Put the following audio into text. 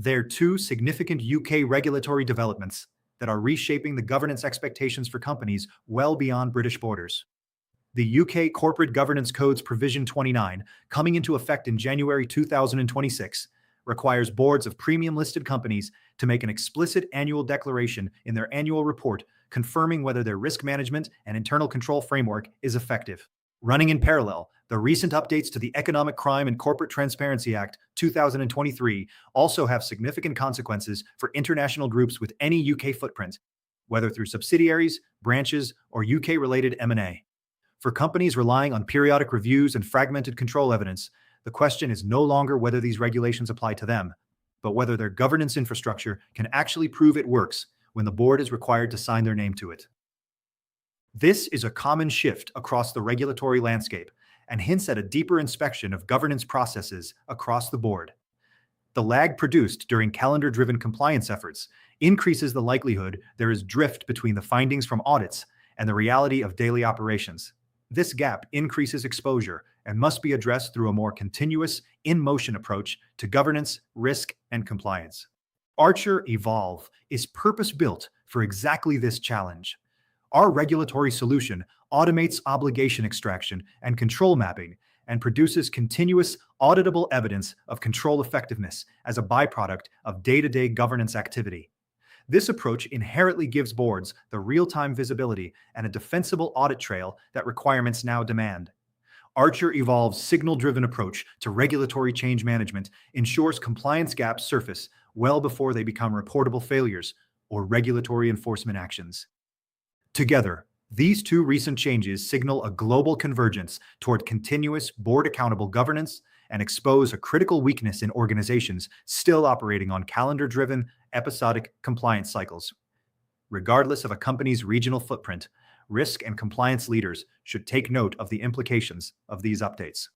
They're two significant UK regulatory developments that are reshaping the governance expectations for companies well beyond British borders. The UK Corporate Governance Code's Provision 29, coming into effect in January 2026, requires boards of premium-listed companies to make an explicit annual declaration in their annual report confirming whether their risk management and internal control framework is effective. Running in parallel, the recent updates to the Economic Crime and Corporate Transparency Act 2023 also have significant consequences for international groups with any UK footprint, whether through subsidiaries, branches, or UK-related M&A. For companies relying on periodic reviews and fragmented control evidence, the question is no longer whether these regulations apply to them, but whether their governance infrastructure can actually prove it works when the board is required to sign their name to it. This is a common shift across the regulatory landscape and hints at a deeper inspection of governance processes across the board. The lag produced during calendar-driven compliance efforts increases the likelihood there is drift between the findings from audits and the reality of daily operations. This gap increases exposure and must be addressed through a more continuous, in-motion approach to governance, risk, and compliance. Archer Evolve is purpose-built for exactly this challenge. Our regulatory solution automates obligation extraction and control mapping and produces continuous, auditable evidence of control effectiveness as a byproduct of day-to-day governance activity. This approach inherently gives boards the real-time visibility and a defensible audit trail that requirements now demand. Archer Evolve's signal-driven approach to regulatory change management ensures compliance gaps surface well before they become reportable failures or regulatory enforcement actions. Together, these two recent changes signal a global convergence toward continuous board-accountable governance and expose a critical weakness in organizations still operating on calendar-driven, episodic compliance cycles. Regardless of a company's regional footprint, risk and compliance leaders should take note of the implications of these updates.